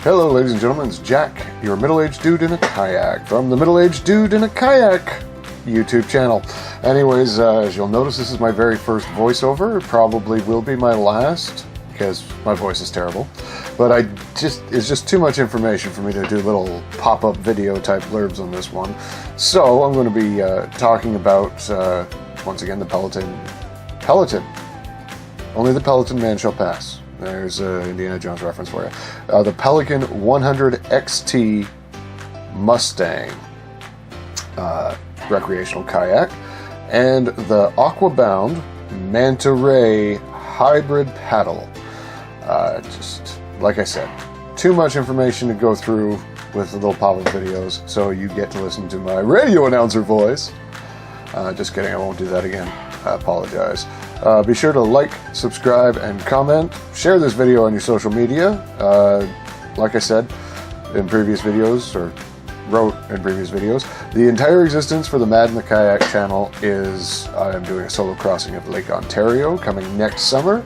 Hello ladies and gentlemen, it's Jack, your middle-aged dude in a kayak, from the Middle-Aged Dude in a Kayak YouTube channel. Anyways, as you'll notice, this is my very first voiceover. It probably will be my last, because my voice is terrible. But it's just too much information for me to do little pop-up video type blurbs on this one. So I'm going to be talking about, once again, the Pelican. Only the Pelican man shall pass. There's an Indiana Jones reference for you. The Pelican 100 XT Mustang recreational kayak, and the Aqua bound Manta hybrid paddle. Just like I said, too much information to go through with the little pop-up videos, so you get to listen to my radio announcer voice. Just kidding, I won't do that again. I apologize. Be sure to like, subscribe, and comment. Share this video on your social media. Like I said in previous videos, or wrote in previous videos, the entire existence for the M.A.D and the Kayak channel is I'm doing a solo crossing of Lake Ontario coming next summer.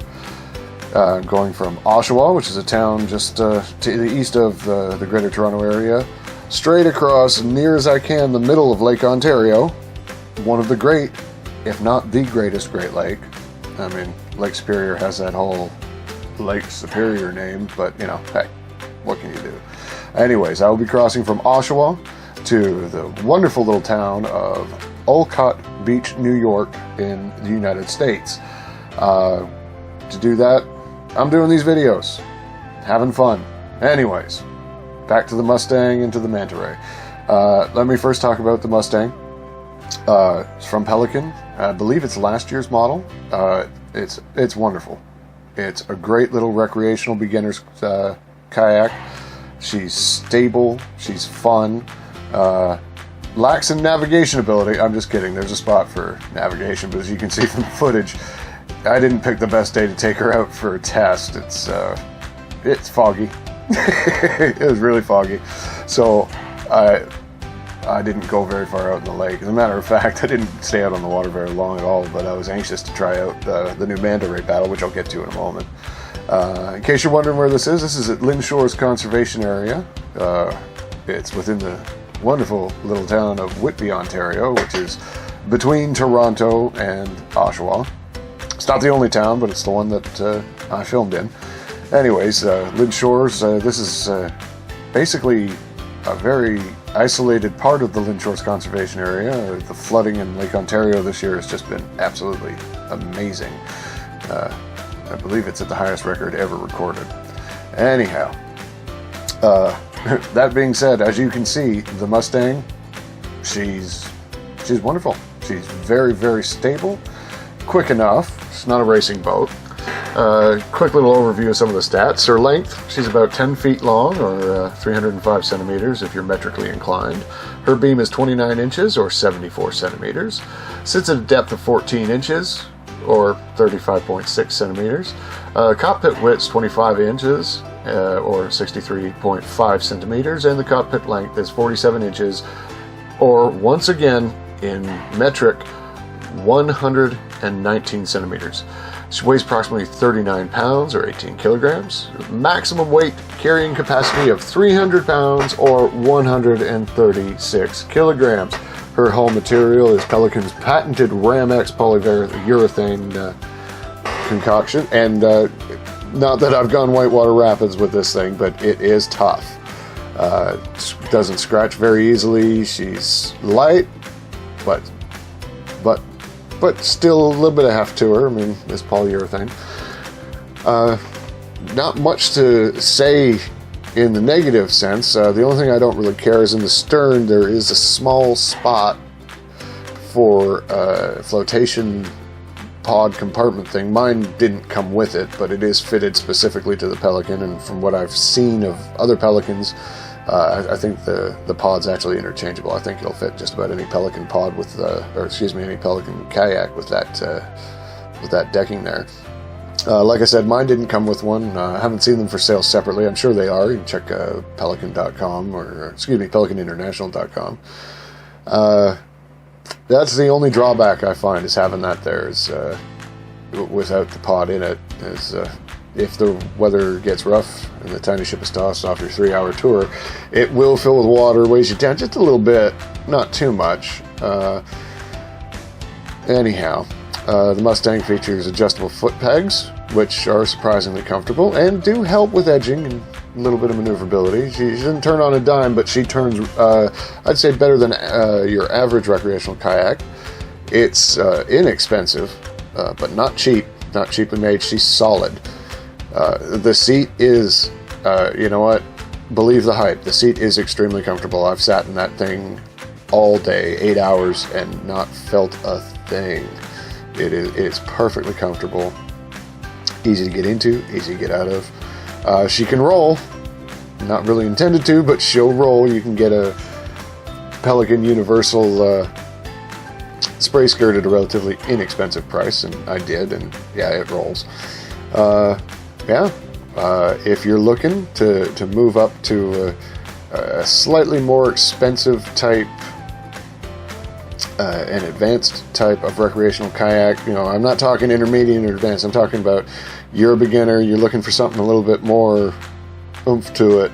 Going from Oshawa, which is a town just to the east of the Greater Toronto area, straight across, near as I can, the middle of Lake Ontario, one of the great, if not the greatest, Great Lake. I mean, Lake Superior has that whole Lake Superior name, but, you know, hey, what can you do? Anyways, I will be crossing from Oshawa to the wonderful little town of Olcott Beach, New York, in the United States. To do that, I'm doing these videos, having fun. Anyways, back to the Mustang and to the Manta Ray. Let me first talk about the Mustang. It's from Pelican. I believe it's last year's model. It's wonderful. It's a great little recreational beginner's kayak. She's stable. She's fun. Lacks in navigation ability. I'm just kidding. There's a spot for navigation, but as you can see from the footage, I didn't pick the best day to take her out for a test. It's foggy. It was really foggy. So I didn't go very far out in the lake. As a matter of fact, I didn't stay out on the water very long at all, but I was anxious to try out the new Manta Ray paddle, which I'll get to in a moment. In case you're wondering where this is at Lynn Shore's Conservation Area. It's within the wonderful little town of Whitby, Ontario, which is between Toronto and Oshawa. It's not the only town, but it's the one that I filmed in. Anyways, Lynn Shores, this is basically a very isolated part of the Lynn Shores Conservation Area. The flooding in Lake Ontario this year has just been absolutely amazing. I believe it's at the highest record ever recorded. Anyhow, that being said, as you can see, the Mustang, she's wonderful. She's very, very stable, quick enough. It's not a racing boat. Quick little overview of some of the stats. Her length, she's about 10 feet long, or 305 centimeters if you're metrically inclined. Her beam is 29 inches, or 74 centimeters. Sits at a depth of 14 inches, or 35.6 centimeters. Cockpit width is 25 inches, or 63.5 centimeters, and the cockpit length is 47 inches, or once again, in metric, 119 centimeters. She weighs approximately 39 pounds or 18 kilograms. Maximum weight carrying capacity of 300 pounds or 136 kilograms. Her hull material is Pelican's patented Ramex polyurethane concoction. And not that I've gone whitewater rapids with this thing, but it is tough. Doesn't scratch very easily. She's light, but still a little bit of heft to her. I mean, this polyurethane. Not much to say in the negative sense. The only thing I don't really care is in the stern there is a small spot for flotation pod compartment thing. Mine didn't come with it, but it is fitted specifically to the Pelican, and from what I've seen of other Pelicans, I think the pod's actually interchangeable. I think it'll fit just about any Pelican pod with, any Pelican kayak with that decking there. Like I said, mine didn't come with one. I haven't seen them for sale separately. I'm sure they are. You can check Pelican.com or PelicanInternational.com. That's the only drawback I find is having that there is without the pod in it. Is if the weather gets rough and the tiny ship is tossed off your 3-hour tour, it will fill with water, weighs you down just a little bit, not too much. Anyhow, the Mustang features adjustable foot pegs, which are surprisingly comfortable and do help with edging and a little bit of maneuverability. She doesn't turn on a dime, but she turns, I'd say, better than your average recreational kayak. It's inexpensive, but not cheap. Not cheaply made. She's solid. The seat is, you know what? Believe the hype. The seat is extremely comfortable. I've sat in that thing all day, 8 hours, and not felt a thing. It is perfectly comfortable. Easy to get into, easy to get out of. She can roll. Not really intended to, but she'll roll. You can get a Pelican Universal spray skirt at a relatively inexpensive price, and I did, and yeah, it rolls. If you're looking to move up to a slightly more expensive type, an advanced type of recreational kayak, you know, I'm not talking intermediate or advanced, I'm talking about you're a beginner, you're looking for something a little bit more oomph to it,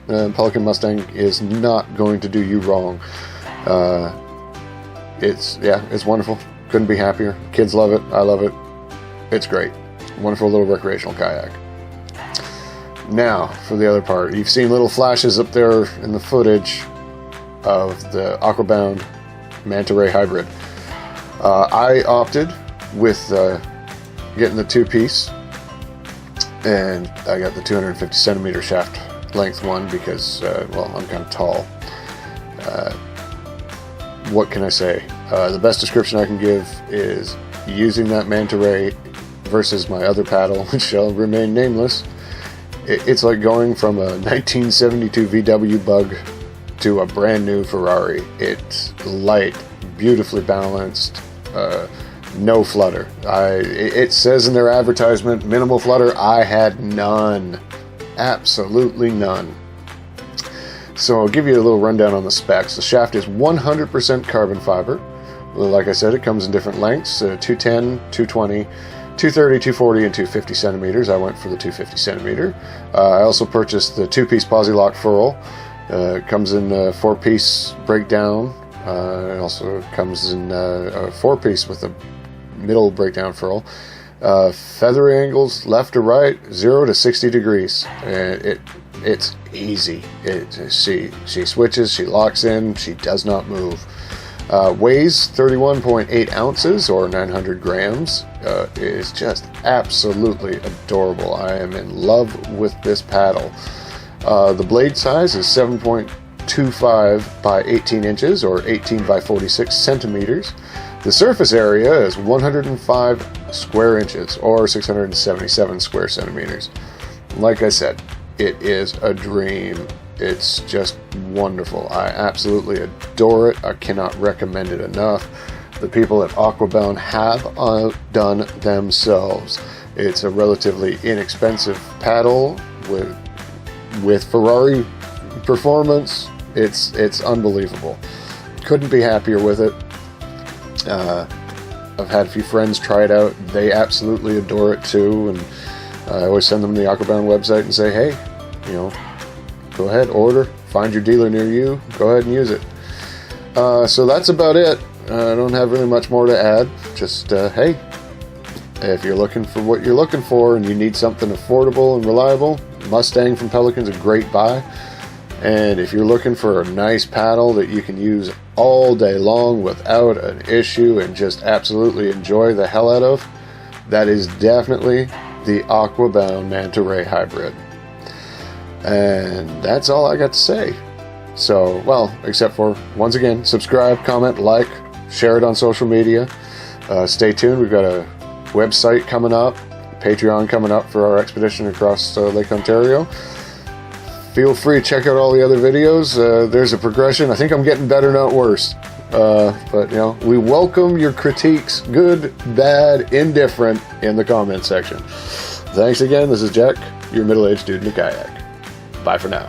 Pelican Mustang is not going to do you wrong. It's wonderful. Couldn't be happier. Kids love it. I love it. It's great. Wonderful little recreational kayak. Now, for the other part. You've seen little flashes up there in the footage of the Aqua Manta Ray Hybrid. I opted with getting the two-piece, and I got the 250 centimeter shaft length one because, well, I'm kind of tall. What can I say? The best description I can give is using that Manta Ray versus my other paddle, which shall remain nameless. It's like going from a 1972 VW Bug to a brand new Ferrari. It's light, beautifully balanced, no flutter. It says in their advertisement, minimal flutter. I had none. Absolutely none. So I'll give you a little rundown on the specs. The shaft is 100% carbon fiber. Like I said, it comes in different lengths, 210, 220, 230, 240, and 250 centimeters. I went for the 250 centimeter. I also purchased the two-piece posi-lock furl. It comes in a 4-piece breakdown. It also comes in a 4-piece with a middle breakdown furl. Feather angles left to right, 0 to 60 degrees. It's easy. She switches, she locks in, she does not move. Weighs 31.8 ounces or 900 grams. Is just absolutely adorable. I am in love with this paddle. The blade size is 7.25 by 18 inches or 18 by 46 centimeters. The surface area is 105 square inches or 677 square centimeters. Like I said, it is a dream. It's just wonderful. I absolutely adore it. I cannot recommend it enough. The people at Aqua have done themselves. It's a relatively inexpensive paddle with Ferrari performance. It's unbelievable. Couldn't be happier with it. I've had a few friends try it out. They absolutely adore it too, and I always send them the Aqua website and say, hey, you know, go ahead, order, find your dealer near you, go ahead and use it. So that's about it. I don't have really much more to add. Just, hey, if you're looking for what you're looking for and you need something affordable and reliable, Mustang from Pelican's a great buy. And if you're looking for a nice paddle that you can use all day long without an issue and just absolutely enjoy the hell out of, that is definitely the Aqua Manta Ray Hybrid. And that's all I got to say. So, well, except for, once again, subscribe, comment, like, share it on social media. Stay tuned. We've got a website coming up, Patreon coming up for our expedition across Lake Ontario. Feel free to check out all the other videos. There's a progression. I think I'm getting better, not worse. But, you know, we welcome your critiques, good, bad, indifferent, in the comment section. Thanks again. This is Jack, your middle-aged dude in a kayak. Bye for now.